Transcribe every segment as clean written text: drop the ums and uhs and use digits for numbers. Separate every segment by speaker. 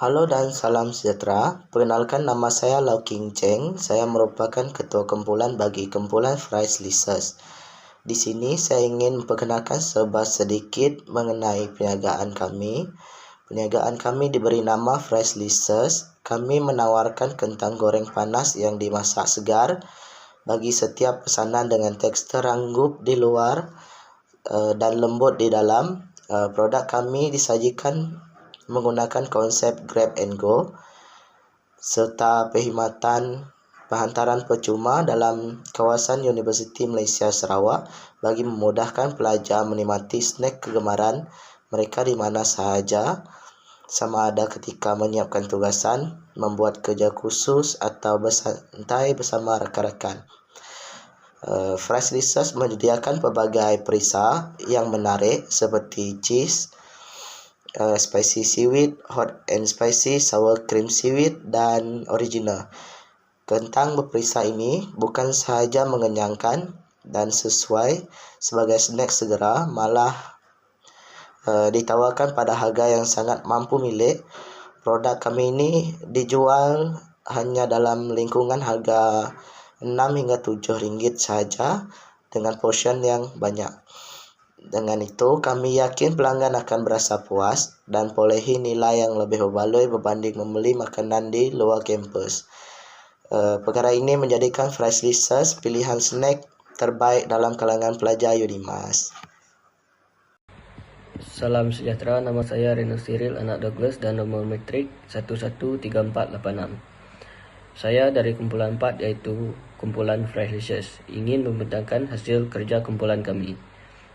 Speaker 1: Halo dan salam sejahtera. Perkenalkan, nama saya Lau King Cheng. Saya merupakan ketua kumpulan bagi kumpulan Fries Leasers. Di sini saya ingin memperkenalkan sedikit mengenai perniagaan kami. Perniagaan kami diberi nama Fries Leasers. Kami menawarkan kentang goreng panas yang dimasak segar bagi setiap pesanan dengan tekstur anggup di luar dan lembut di dalam. Produk kami disajikan menggunakan konsep Grab and Go serta penghantaran percuma dalam kawasan Universiti Malaysia Sarawak bagi memudahkan pelajar menikmati snack kegemaran mereka di mana sahaja, sama ada ketika menyiapkan tugasan, membuat kerja khusus atau bersantai bersama rakan-rakan. Fries Leasers menyediakan pelbagai perisa yang menarik seperti cheese, spicy seaweed, hot and spicy, sour cream seaweed, dan original. Kentang berperisa ini bukan sahaja mengenyangkan dan sesuai sebagai snack segera, malah ditawarkan pada harga yang sangat mampu milik. Produk kami ini dijual hanya dalam lingkungan harga 6 hingga 7 ringgit sahaja dengan portion yang banyak. Dengan itu, kami yakin pelanggan akan berasa puas dan perolehi nilai yang lebih berbaloi berbanding membeli makanan di luar kampus. Perkara ini menjadikan Fries Leasers pilihan snack terbaik dalam kalangan pelajar UNIMAS.
Speaker 2: Salam sejahtera, nama saya Reno Cyril, anak Douglas dan nombor matrik 113486. Saya dari kumpulan 4 iaitu kumpulan Fries Leasers, ingin membentangkan hasil kerja kumpulan kami.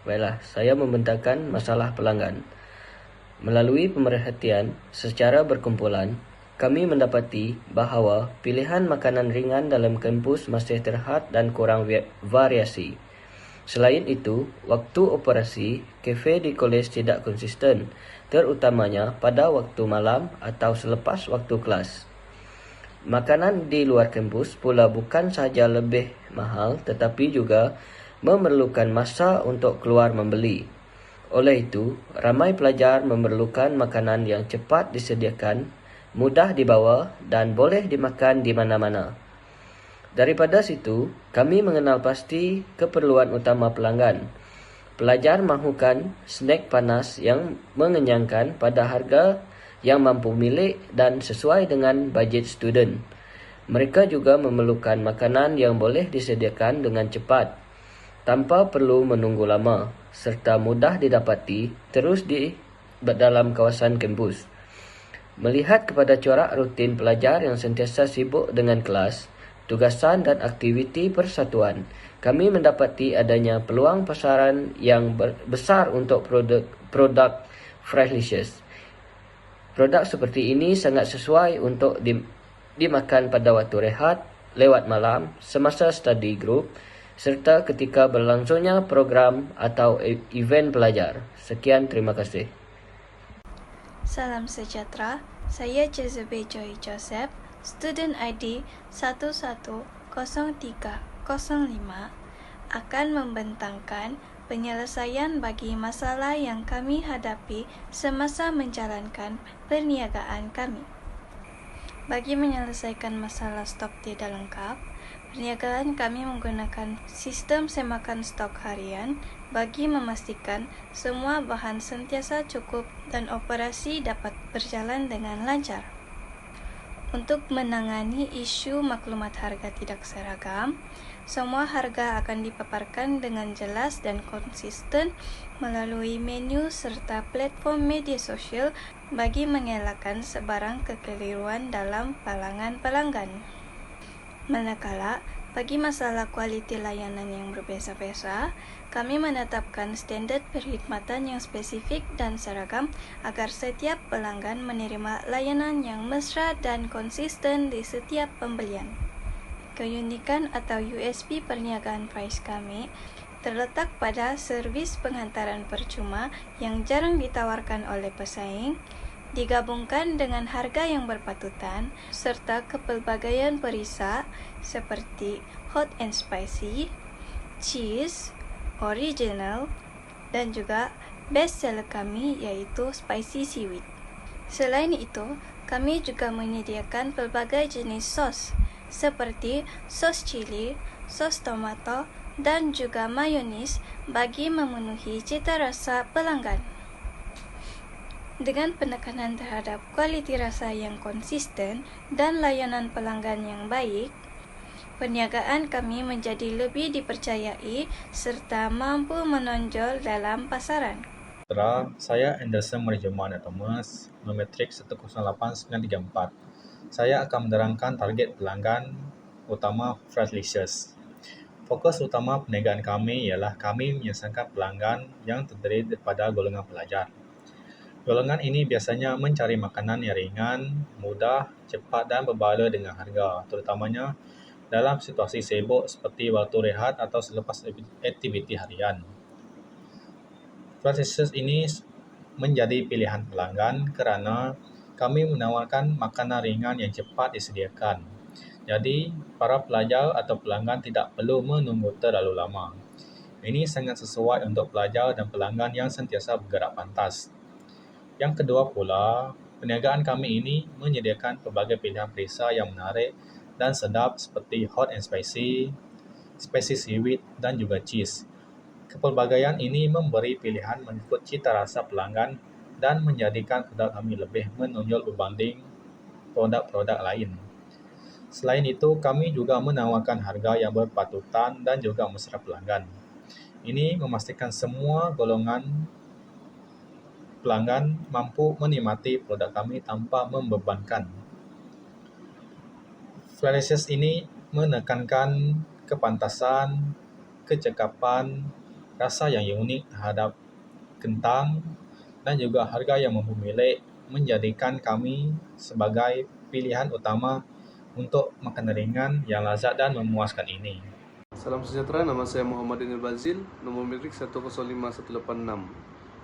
Speaker 2: Baiklah, saya membentangkan masalah pelanggan. Melalui pemerhatian secara berkumpulan, kami mendapati bahawa pilihan makanan ringan dalam kampus masih terhad dan kurang variasi. Selain itu, waktu operasi kafe di kolej tidak konsisten, terutamanya pada waktu malam atau selepas waktu kelas. Makanan di luar kampus pula bukan sahaja lebih mahal tetapi juga memerlukan masa untuk keluar membeli. Oleh itu, ramai pelajar memerlukan makanan yang cepat disediakan, mudah dibawa dan boleh dimakan di mana-mana. Daripada situ, kami mengenal pasti keperluan utama pelanggan. Pelajar mahukan snack panas yang mengenyangkan pada harga yang mampu milik dan sesuai dengan bajet student. Mereka juga memerlukan makanan yang boleh disediakan dengan cepat, tanpa perlu menunggu lama, serta mudah didapati terus di dalam kawasan kampus. Melihat kepada corak rutin pelajar yang sentiasa sibuk dengan kelas, tugasan dan aktiviti persatuan, kami mendapati adanya peluang pasaran yang besar untuk produk Fries Leasers. Produk seperti ini sangat sesuai untuk dimakan pada waktu rehat, lewat malam, semasa study group, serta ketika berlangsungnya program atau event pelajar. Sekian, terima kasih.
Speaker 3: Salam sejahtera, saya Jezebel Joy Joseph, student ID 110305, akan membentangkan penyelesaian bagi masalah yang kami hadapi semasa menjalankan perniagaan kami. Bagi menyelesaikan masalah stok tidak lengkap, perniagaan kami menggunakan sistem semakan stok harian bagi memastikan semua bahan sentiasa cukup dan operasi dapat berjalan dengan lancar. Untuk menangani isu maklumat harga tidak seragam, semua harga akan dipaparkan dengan jelas dan konsisten melalui menu serta platform media sosial bagi mengelakkan sebarang kekeliruan dalam kalangan pelanggan. Manakala, bagi masalah kualiti layanan yang berbeza-beza, kami menetapkan standard perkhidmatan yang spesifik dan seragam agar setiap pelanggan menerima layanan yang mesra dan konsisten di setiap pembelian. Keunikan atau USP perniagaan Fries kami terletak pada servis penghantaran percuma yang jarang ditawarkan oleh pesaing, digabungkan dengan harga yang berpatutan, serta kepelbagaian perisa seperti hot and spicy, cheese, original, dan juga best seller kami iaitu spicy seaweed. Selain itu, kami juga menyediakan pelbagai jenis sos seperti sos cili, sos tomato dan juga mayonis bagi memenuhi cita rasa pelanggan. Dengan penekanan terhadap kualiti rasa yang konsisten dan layanan pelanggan yang baik, perniagaan kami menjadi lebih dipercayai serta mampu menonjol dalam pasaran.
Speaker 4: Saya Anderson Marjamana Thomas, Nometrik 108934. Saya akan menerangkan target pelanggan utama Freshlicious. Fokus utama perniagaan kami ialah kami menyasarkan pelanggan yang terdiri daripada golongan pelajar. Golongan ini biasanya mencari makanan yang ringan, mudah, cepat dan berbaloi dengan harga, terutamanya dalam situasi sibuk seperti waktu rehat atau selepas aktiviti harian. Freshlicious ini menjadi pilihan pelanggan kerana kami menawarkan makanan ringan yang cepat disediakan. Jadi, para pelajar atau pelanggan tidak perlu menunggu terlalu lama. Ini sangat sesuai untuk pelajar dan pelanggan yang sentiasa bergerak pantas. Yang kedua pula, perniagaan kami ini menyediakan pelbagai pilihan perisa yang menarik dan sedap seperti hot and spicy seaweed dan juga cheese. Kepelbagaian ini memberi pilihan mengikut cita rasa pelanggan dan menjadikan produk kami lebih menonjol berbanding produk-produk lain. Selain itu, kami juga menawarkan harga yang berpatutan dan juga mesra pelanggan. Ini memastikan semua golongan pelanggan mampu menikmati produk kami tanpa membebankan. Freshlicious ini menekankan kepantasan, kecekapan, rasa yang unik terhadap kentang dan juga harga yang mempunyai menjadikan kami sebagai pilihan utama untuk makanan ringan yang lazat dan memuaskan ini.
Speaker 5: Salam sejahtera, nama saya Muhammad Daniel Bazil, nomor metrik 105186.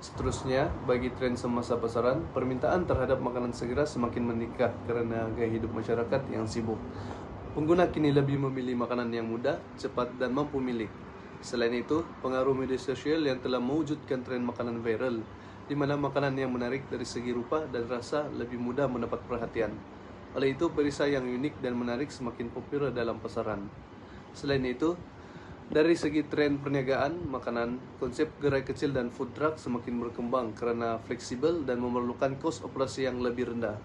Speaker 5: Seterusnya, bagi tren semasa pasaran, permintaan terhadap makanan segera semakin meningkat kerana gaya hidup masyarakat yang sibuk. Pengguna kini lebih memilih makanan yang mudah, cepat dan mampu milik. Selain itu, pengaruh media sosial yang telah mewujudkan tren makanan viral, di mana makanan yang menarik dari segi rupa dan rasa lebih mudah mendapat perhatian. Oleh itu, perisa yang unik dan menarik semakin popular dalam pasaran. Selain itu, dari segi tren perniagaan makanan, konsep gerai kecil dan food truck semakin berkembang kerana fleksibel dan memerlukan kos operasi yang lebih rendah.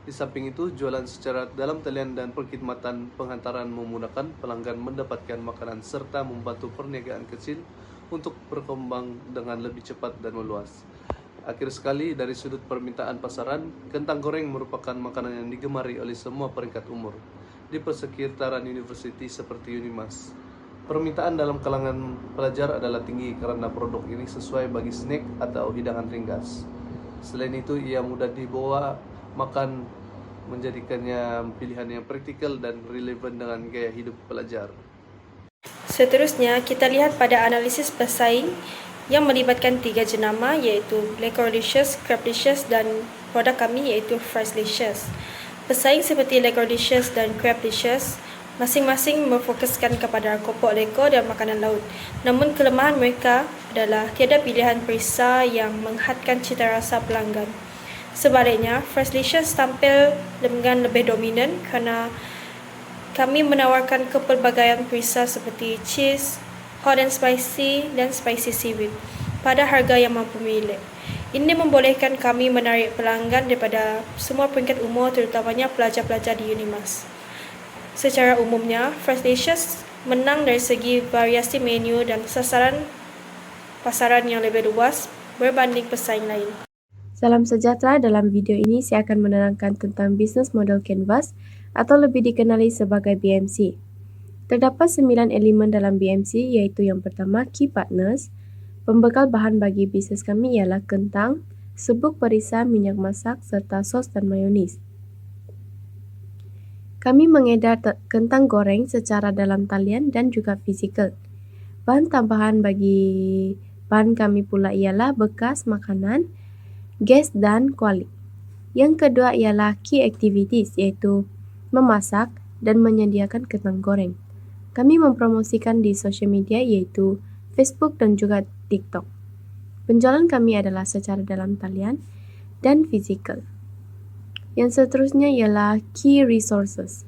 Speaker 5: Di samping itu, jualan secara dalam talian dan perkhidmatan penghantaran memudahkan pelanggan mendapatkan makanan serta membantu perniagaan kecil untuk berkembang dengan lebih cepat dan meluas. Akhir sekali, dari sudut permintaan pasaran, kentang goreng merupakan makanan yang digemari oleh semua peringkat umur di persekitaran universiti seperti Unimas. Permintaan dalam kalangan pelajar adalah tinggi kerana produk ini sesuai bagi snack atau hidangan ringkas. Selain itu, ia mudah dibawa makan, menjadikannya pilihan yang praktikal dan relevan dengan gaya hidup pelajar.
Speaker 6: Seterusnya, kita lihat pada analisis pesaing yang melibatkan 3 jenama iaitu Lecordicious, Crabdicious dan produk kami iaitu Freshlicious. Pesaing seperti Lecordicious dan Crabdicious masing-masing memfokuskan kepada kopok lekor dan makanan laut. Namun kelemahan mereka adalah tiada pilihan perisa yang menghadkan cita rasa pelanggan. Sebaliknya, Freshlicious tampil dengan lebih dominan kerana kami menawarkan kepelbagaian perisa seperti cheese, hot and spicy dan spicy seaweed pada harga yang mampu milik. Ini membolehkan kami menarik pelanggan daripada semua peringkat umur, terutamanya pelajar-pelajar di Unimas. Secara umumnya, Freshlicious menang dari segi variasi menu dan sasaran pasaran yang lebih luas berbanding pesaing lain.
Speaker 7: Salam sejahtera, dalam video ini saya akan menerangkan tentang bisnes model Canvas atau lebih dikenali sebagai BMC. Terdapat 9 elemen dalam BMC iaitu yang pertama, Key Partners. Pembekal bahan bagi bisnes kami ialah kentang, serbuk perisa, minyak masak serta sos dan mayonis. Kami mengedar kentang goreng secara dalam talian dan juga fizikal. Bahan tambahan bagi bahan kami pula ialah bekas makanan, gas dan kuali. Yang kedua ialah key activities iaitu memasak dan menyediakan kentang goreng. Kami mempromosikan di sosial media iaitu Facebook dan juga TikTok. Penjualan kami adalah secara dalam talian dan fizikal. Yang seterusnya ialah key resources.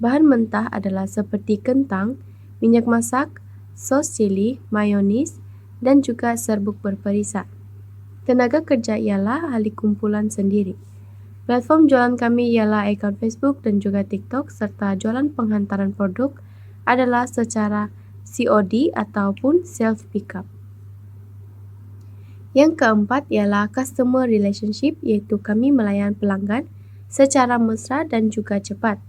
Speaker 7: Bahan mentah adalah seperti kentang, minyak masak, sos cili, mayonis, dan juga serbuk berperisa. Tenaga kerja ialah ahli kumpulan sendiri. Platform jualan kami ialah akaun Facebook dan juga TikTok, serta jualan penghantaran produk adalah secara COD ataupun self pickup. Yang keempat ialah customer relationship, iaitu kami melayan pelanggan secara mesra dan juga cepat.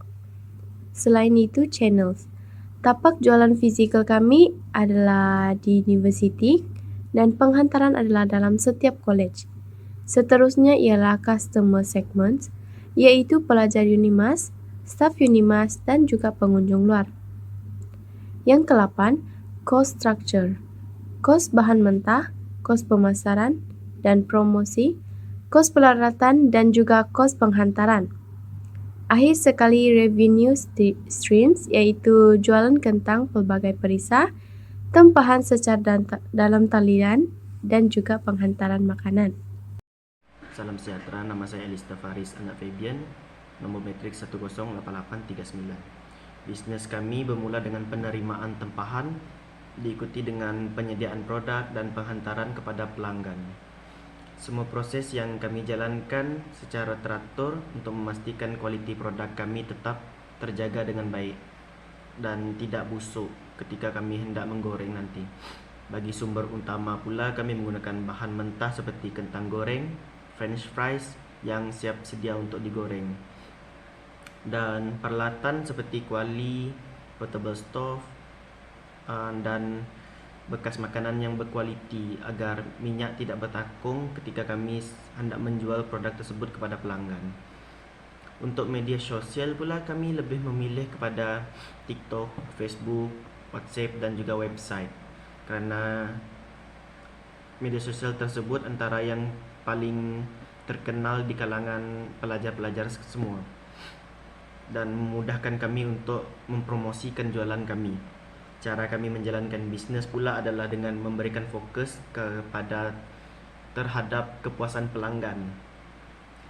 Speaker 7: Selain itu, channels. Tapak jualan fizikal kami adalah di university dan penghantaran adalah dalam setiap college. Seterusnya ialah customer segments, iaitu pelajar Unimas, staf Unimas, dan juga pengunjung luar. Yang ke-8, cost structure. Kos bahan mentah, kos pemasaran dan promosi, kos pelaratan, dan juga kos penghantaran. Akhir sekali revenue streams, iaitu jualan kentang pelbagai perisa, tempahan secara dalam talian, dan juga penghantaran makanan.
Speaker 2: Salam sejahtera, nama saya Elista Faris anak Fabian, nomor metrik 108839. Bisnes kami bermula dengan penerimaan tempahan, diikuti dengan penyediaan produk dan penghantaran kepada pelanggan. Semua proses yang kami jalankan secara teratur untuk memastikan kualiti produk kami tetap terjaga dengan baik dan tidak busuk ketika kami hendak menggoreng nanti. Bagi sumber utama pula, kami menggunakan bahan mentah seperti kentang goreng, french fries yang siap sedia untuk digoreng, dan peralatan seperti kuali, portable stove, dan bekas makanan yang berkualiti agar minyak tidak bertakung ketika kami hendak menjual produk tersebut kepada pelanggan. Untuk media sosial pula, kami lebih memilih kepada TikTok, Facebook, WhatsApp, dan juga website, kerana media sosial tersebut antara yang paling terkenal di kalangan pelajar-pelajar semua dan memudahkan kami untuk mempromosikan jualan kami. Cara kami menjalankan bisnes pula adalah dengan memberikan fokus terhadap kepuasan pelanggan,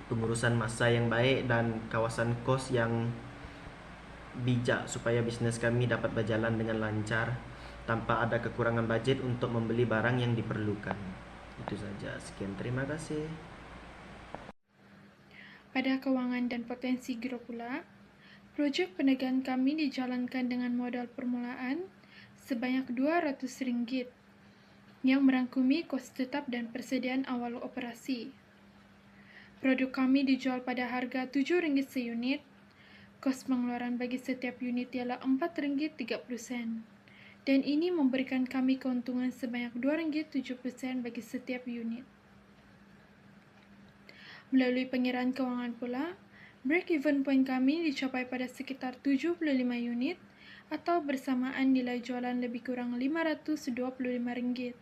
Speaker 2: pengurusan masa yang baik, dan kawasan kos yang bijak supaya bisnes kami dapat berjalan dengan lancar tanpa ada kekurangan bajet untuk membeli barang yang diperlukan. Itu saja. Sekian, terima kasih.
Speaker 8: Pada kewangan dan potensi grup pula, projek perniagaan kami dijalankan dengan modal permulaan sebanyak RM200 yang merangkumi kos tetap dan persediaan awal operasi. Produk kami dijual pada harga RM7 seunit. Kos pengeluaran bagi setiap unit ialah RM4.30 dan ini memberikan kami keuntungan sebanyak RM2.70 bagi setiap unit. Melalui pengiraan kewangan pula, break-even point kami dicapai pada sekitar 75 unit atau bersamaan nilai jualan lebih kurang RM525.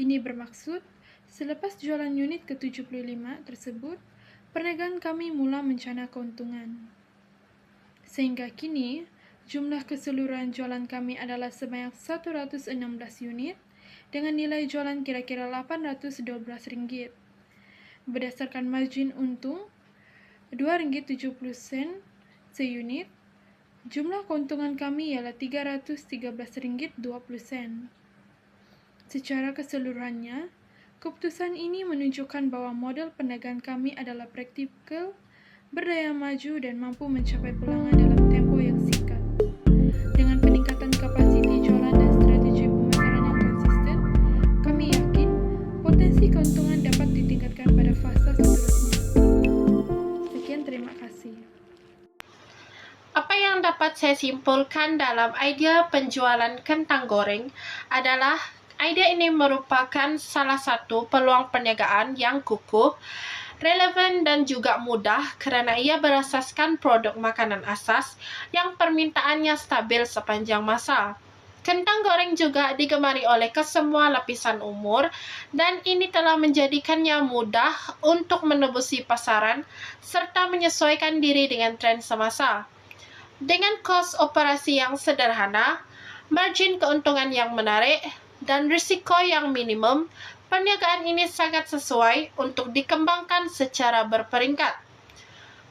Speaker 8: Ini bermaksud, selepas jualan unit ke-75 tersebut, perniagaan kami mula mencana keuntungan. Sehingga kini, jumlah keseluruhan jualan kami adalah sebanyak 116 unit dengan nilai jualan kira-kira RM812. Berdasarkan margin untung RM2.70 seunit, jumlah keuntungan kami ialah RM313.20. Secara keseluruhannya, keputusan ini menunjukkan bahwa model perniagaan kami adalah praktikal, berdaya maju, dan mampu mencapai pelanggan dalam tempo yang singkat. Dengan peningkatan kapasiti jualan dan strategi pemasaran yang konsisten, kami yakin potensi keuntungan dapat ditingkatkan pada fasa seterusnya. Sekian, terima kasih.
Speaker 9: Apa yang dapat saya simpulkan dalam idea penjualan kentang goreng adalah idea ini merupakan salah satu peluang perniagaan yang kukuh, relevan, dan juga mudah kerana ia berasaskan produk makanan asas yang permintaannya stabil sepanjang masa. Kentang goreng juga digemari oleh kesemua lapisan umur dan ini telah menjadikannya mudah untuk menebusi pasaran serta menyesuaikan diri dengan tren semasa. Dengan kos operasi yang sederhana, margin keuntungan yang menarik, dan risiko yang minimum, perniagaan ini sangat sesuai untuk dikembangkan secara berperingkat.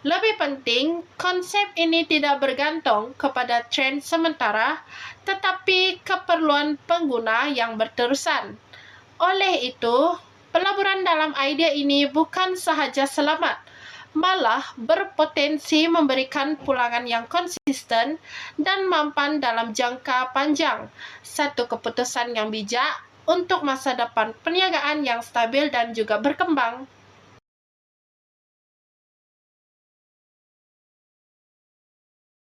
Speaker 9: Lebih penting, konsep ini tidak bergantung kepada tren sementara, tetapi keperluan pengguna yang berterusan. Oleh itu, pelaburan dalam idea ini bukan sahaja selamat, malah berpotensi memberikan pulangan yang konsisten dan mampan dalam jangka panjang, satu keputusan yang bijak untuk masa depan perniagaan yang stabil dan juga berkembang.